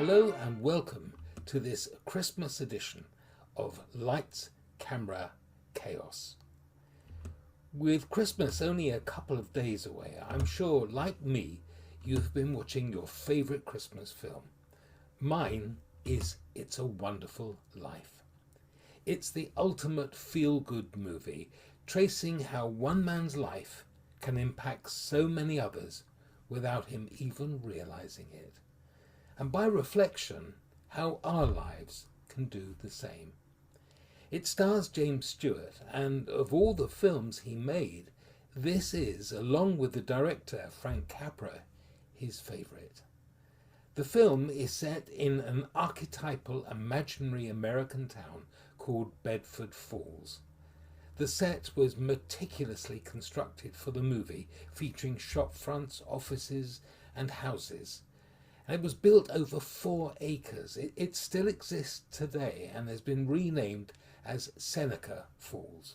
Hello and welcome to this Christmas edition of Lights, Camera, Chaos. With Christmas only a couple of days away, I'm sure, like me, you've been watching your favourite Christmas film. Mine is It's a Wonderful Life. It's the ultimate feel-good movie, tracing how one man's life can impact so many others without him even realising it. And by reflection, how our lives can do the same. It stars James Stewart, and of all the films he made, this is, along with the director Frank Capra, his favourite. The film is set in an archetypal imaginary American town called Bedford Falls. The set was meticulously constructed for the movie, featuring shop fronts, offices and houses. And it was built over 4 acres. It still exists today and has been renamed as Seneca Falls.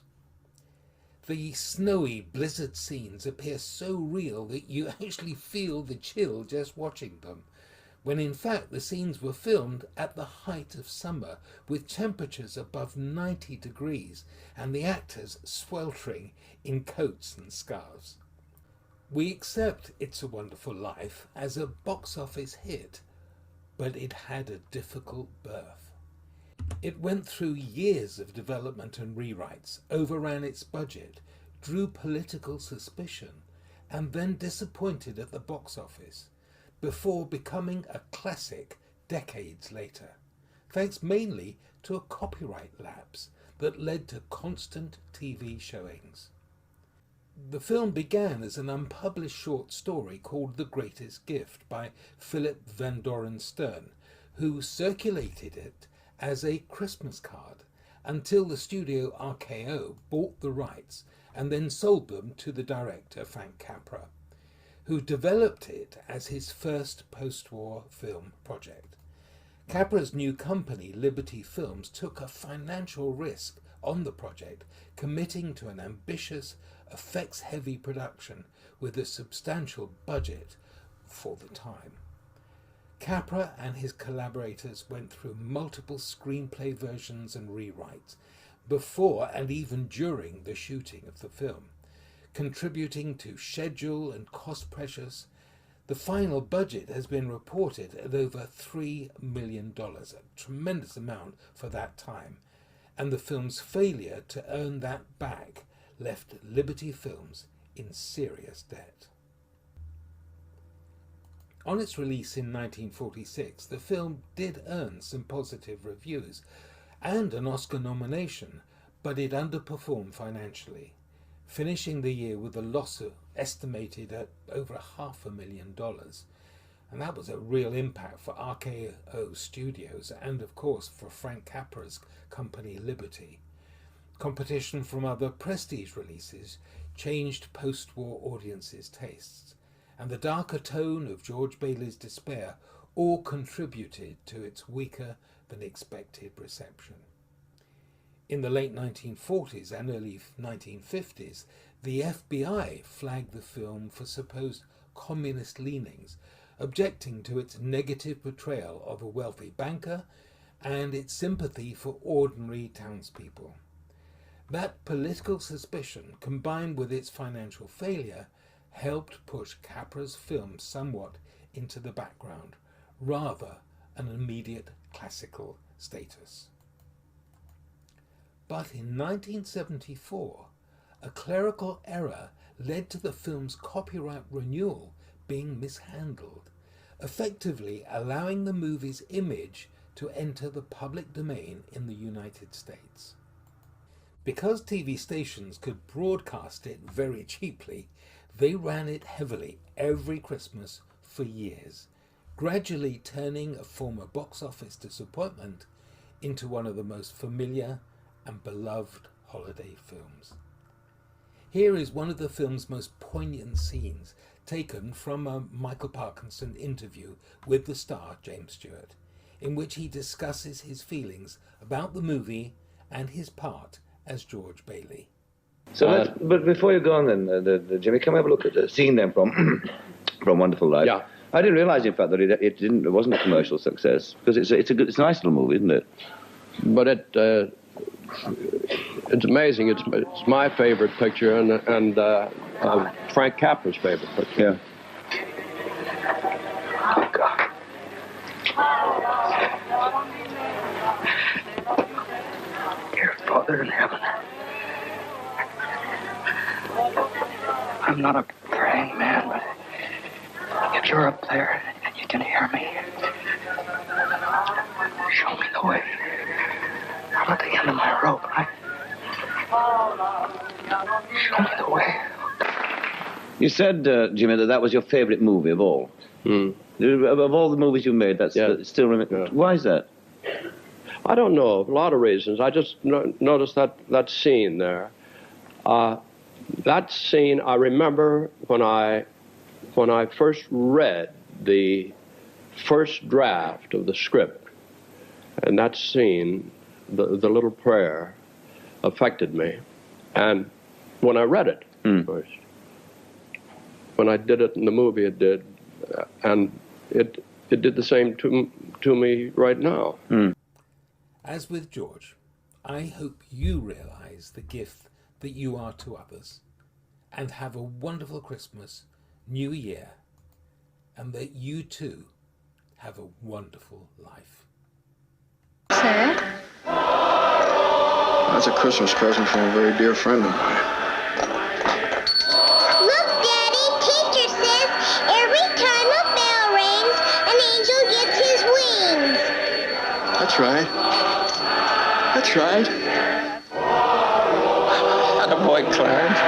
The snowy blizzard scenes appear so real that you actually feel the chill just watching them, when in fact the scenes were filmed at the height of summer with temperatures above 90 degrees and the actors sweltering in coats and scarves. We accept It's a Wonderful Life as a box office hit, but it had a difficult birth. It went through years of development and rewrites, overran its budget, drew political suspicion, and then disappointed at the box office, before becoming a classic decades later, thanks mainly to a copyright lapse that led to constant TV showings. The film began as an unpublished short story called The Greatest Gift by Philip Van Doren Stern, who circulated it as a Christmas card until the studio RKO bought the rights and then sold them to the director Frank Capra, who developed it as his first post-war film project. Capra's new company, Liberty Films, took a financial risk on the project, committing to an ambitious, effects-heavy production with a substantial budget for the time. Capra and his collaborators went through multiple screenplay versions and rewrites before and even during the shooting of the film, contributing to schedule and cost pressures. The final budget has been reported at over $3 million, a tremendous amount for that time, and the film's failure to earn that back left Liberty Films in serious debt. On its release in 1946, the film did earn some positive reviews and an Oscar nomination, but it underperformed financially, finishing the year with a loss estimated at over $500,000. And that was a real impact for RKO Studios and, of course, for Frank Capra's company Liberty. Competition from other prestige releases changed post-war audiences' tastes, and the darker tone of George Bailey's Despair all contributed to its weaker than expected reception. In the late 1940s and early 1950s, the FBI flagged the film for supposed communist leanings, objecting to its negative portrayal of a wealthy banker and its sympathy for ordinary townspeople. That political suspicion, combined with its financial failure, helped push Capra's film somewhat into the background, rather an immediate classical status. But in 1974, a clerical error led to the film's copyright renewal being mishandled, effectively allowing the movie's image to enter the public domain in the United States. Because TV stations could broadcast it very cheaply, they ran it heavily every Christmas for years, gradually turning a former box office disappointment into one of the most familiar and beloved holiday films. Here is one of the film's most poignant scenes, taken from a Michael Parkinson interview with the star James Stewart, in which he discusses his feelings about the movie and his part as George Bailey. But before you go on then, Jimmy, can we have a look at the scene then from from Wonderful Life? Yeah. I didn't realise, in fact, that it wasn't a commercial success, because it's a nice little movie, isn't it? But it's amazing. It's my favorite picture, and Frank Capra's favorite picture. Yeah. Oh, God. Dear Father in heaven, I'm not a praying man, but if you're up there and you can hear me, show me the way. I'm at the end of my rope. Show me the way. You said, Jimmy, that was your favourite movie of all. Of all the movies you made, that's still remember. Yeah. Why is that? I don't know. A lot of reasons. I just noticed that scene there. That scene, I remember when I first read the first draft of the script, and that scene, the little prayer, affected me. And when I read it first, when I did it in the movie, it did, and it did the same to me right now. As with George, I hope you realise the gift that you are to others, and have a wonderful Christmas, New Year, and that you too have a wonderful life. Sir? That's a Christmas present from a very dear friend of mine. Look, Daddy, teacher says every time a bell rings, an angel gets his wings. That's right. That's right. Attaboy, Clarence.